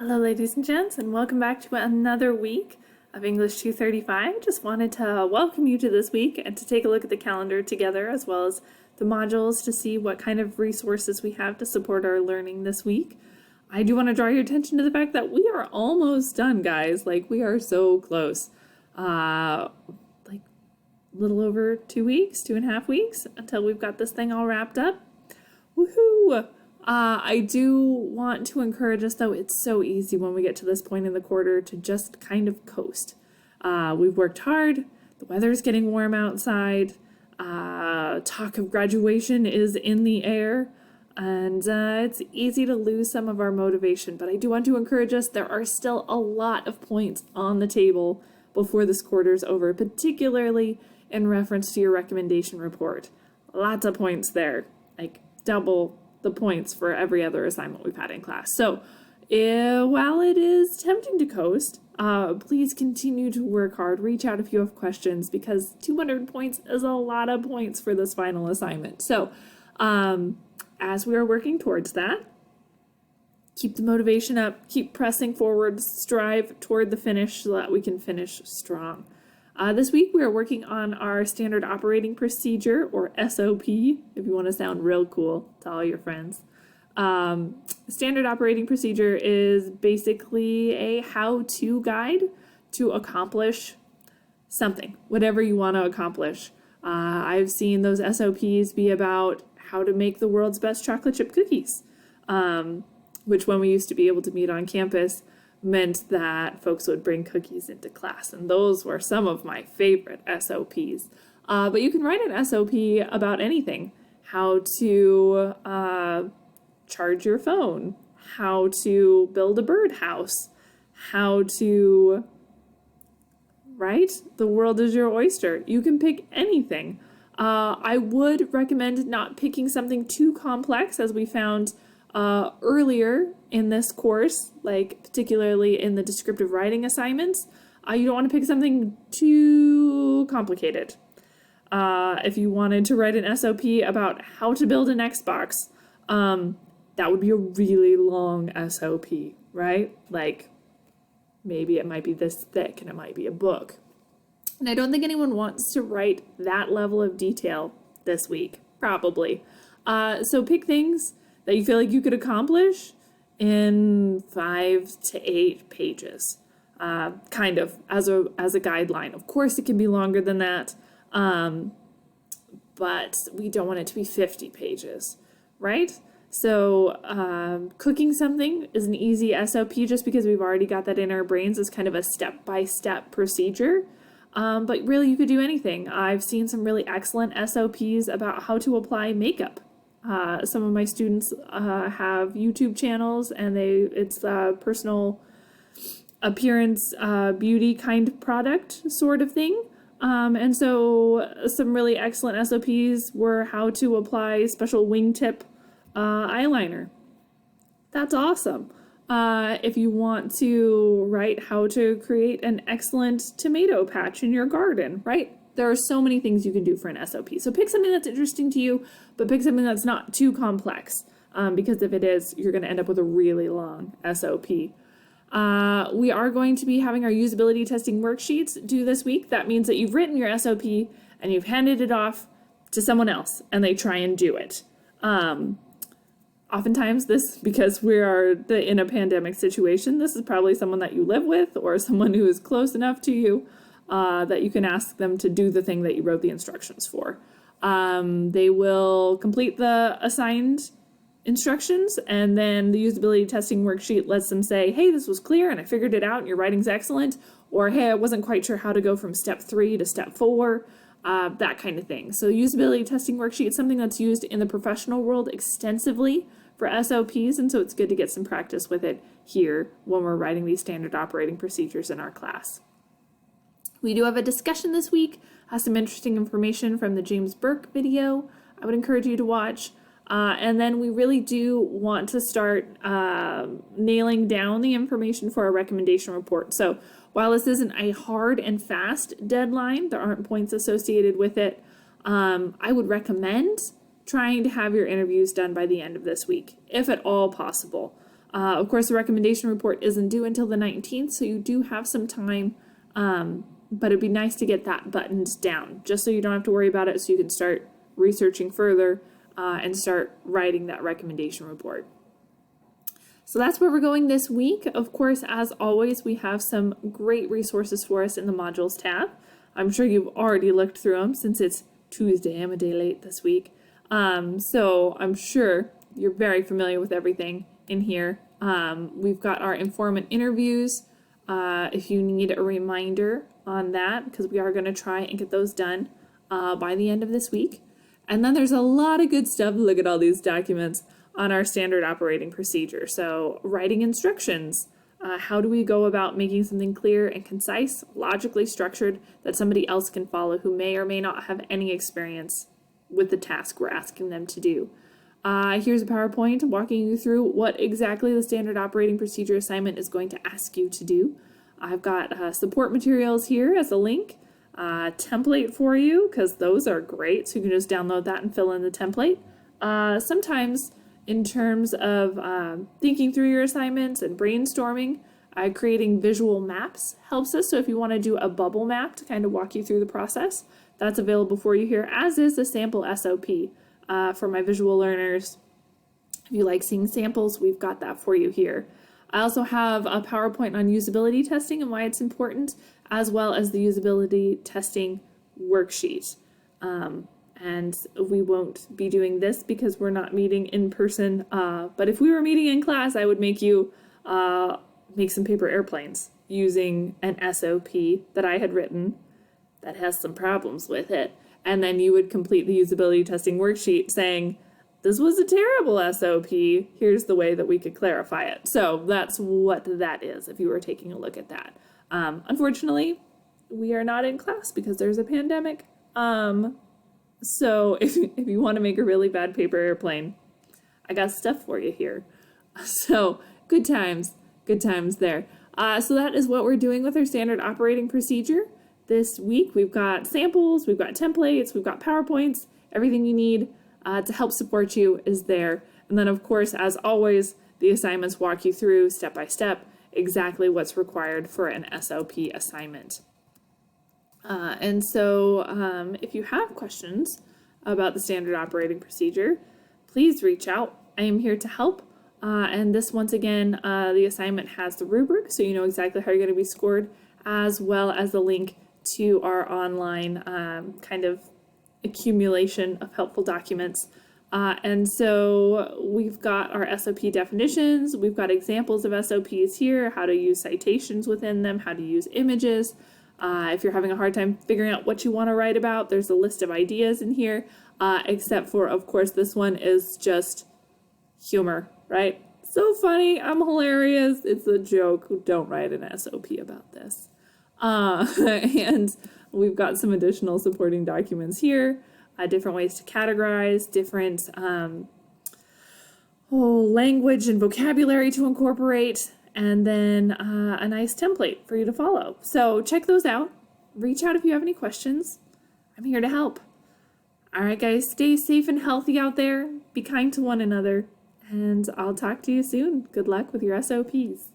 Hello, ladies and gents, and welcome back to another week of English 235. Just wanted to welcome you to this week and to take a look at the calendar together, as well as the modules, to see what kind of resources we have to support our learning this week. I do want to draw your attention to the fact that we are almost done, guys. We are so close. A little over 2 weeks, 2.5 weeks, until we've got this thing all wrapped up. Woohoo! I do want to encourage us, though, it's so easy when we get to this point in the quarter to just kind of coast. We've worked hard, the weather's getting warm outside, talk of graduation is in the air, and it's easy to lose some of our motivation. But I do want to encourage us, there are still a lot of points on the table before this quarter's over, particularly in reference to your recommendation report. Lots of points there, double the points for every other assignment we've had in class. So while it is tempting to coast, please continue to work hard. Reach out if you have questions, because 200 points is a lot of points for this final assignment. So as we are working towards that, keep the motivation up, keep pressing forward, strive toward the finish so that we can finish strong. This week we are working on our standard operating procedure, or SOP, if you want to sound real cool to all your friends. Standard operating procedure is basically a how-to guide to accomplish something, whatever you want to accomplish. I've seen those SOPs be about how to make the world's best chocolate chip cookies, which when we used to be able to meet on campus meant that folks would bring cookies into class, and those were some of my favorite SOPs. But you can write an SOP about anything: how to charge your phone, how to build a birdhouse, how to, right? The world is your oyster. You can pick anything. I would recommend not picking something too complex, as we found earlier in this course, particularly in the descriptive writing assignments. You don't want to pick something too complicated. If you wanted to write an SOP about how to build an Xbox, that would be a really long SOP, right? Maybe it might be this thick and it might be a book. And I don't think anyone wants to write that level of detail this week, probably. So pick things that you feel like you could accomplish in 5 to 8 pages, kind of as a guideline. Of course, it can be longer than that, but we don't want it to be 50 pages, right? So cooking something is an easy SOP, just because we've already got that in our brains as kind of a step-by-step procedure. But really, you could do anything. I've seen some really excellent SOPs about how to apply makeup. Some of my students have YouTube channels, and it's a personal appearance, beauty kind of product sort of thing. And so some really excellent SOPs were how to apply special wingtip eyeliner. That's awesome. If you want to write how to create an excellent tomato patch in your garden, right? There are so many things you can do for an SOP. So pick something that's interesting to you, but pick something that's not too complex, because if it is, you're going to end up with a really long SOP. We are going to be having our usability testing worksheets due this week. That means that you've written your SOP and you've handed it off to someone else, and they try and do it. Oftentimes because we are in a pandemic situation, this is probably someone that you live with or someone who is close enough to you that you can ask them to do the thing that you wrote the instructions for. They will complete the assigned instructions, and then the usability testing worksheet lets them say, hey, this was clear and I figured it out and your writing's excellent, or hey, I wasn't quite sure how to go from step 3 to step 4, that kind of thing. So usability testing worksheet is something that's used in the professional world extensively for SOPs, and so it's good to get some practice with it here when we're writing these standard operating procedures in our class. We do have a discussion this week, has some interesting information from the James Burke video I would encourage you to watch. And then we really do want to start nailing down the information for our recommendation report. So while this isn't a hard and fast deadline, there aren't points associated with it, I would recommend trying to have your interviews done by the end of this week, if at all possible. Of course, the recommendation report isn't due until the 19th, so you do have some time, but it'd be nice to get that buttoned down, just so you don't have to worry about it, so you can start researching further and start writing that recommendation report. So that's where we're going this week. Of course, as always, we have some great resources for us in the modules tab. I'm sure you've already looked through them since it's Tuesday. I'm a day late this week. So I'm sure you're very familiar with everything in here. We've got our informant interviews. If you need a reminder on that, because we are going to try and get those done by the end of this week. And then there's a lot of good stuff. Look at all these documents on our standard operating procedure. So writing instructions. How do we go about making something clear and concise, logically structured, that somebody else can follow who may or may not have any experience with the task we're asking them to do? Here's a PowerPoint walking you through what exactly the standard operating procedure assignment is going to ask you to do. I've got support materials here as a link, template for you, because those are great, so you can just download that and fill in the template. Sometimes in terms of thinking through your assignments and brainstorming, creating visual maps helps us. So if you want to do a bubble map to kind of walk you through the process, that's available for you here, as is the sample SOP for my visual learners. If you like seeing samples, we've got that for you here. I also have a PowerPoint on usability testing and why it's important, as well as the usability testing worksheet. And we won't be doing this because we're not meeting in person. But if we were meeting in class, I would make you make some paper airplanes using an SOP that I had written that has some problems with it. And then you would complete the usability testing worksheet saying, this was a terrible SOP. Here's the way that we could clarify it. So that's what that is if you were taking a look at that. Unfortunately, we are not in class because there's a pandemic. So if you want to make a really bad paper airplane, I got stuff for you here. So good times there. So that is what we're doing with our standard operating procedure this week. We've got samples, we've got templates, we've got PowerPoints, everything you need to help support you is there. And then of course, as always, the assignments walk you through step by step exactly what's required for an SOP assignment. And so if you have questions about the standard operating procedure, please reach out. I am here to help. And this, once again, the assignment has the rubric, so you know exactly how you're going to be scored, as well as the link to our online kind of accumulation of helpful documents. And so we've got our SOP definitions, we've got examples of SOPs here, how to use citations within them, how to use images. If you're having a hard time figuring out what you want to write about, there's a list of ideas in here, except for, of course, this one is just humor, right? So funny, I'm hilarious, it's a joke. Don't write an SOP about this. And we've got some additional supporting documents here, different ways to categorize, different language and vocabulary to incorporate, and then a nice template for you to follow. So check those out. Reach out if you have any questions. I'm here to help. All right, guys, stay safe and healthy out there. Be kind to one another, and I'll talk to you soon. Good luck with your SOPs.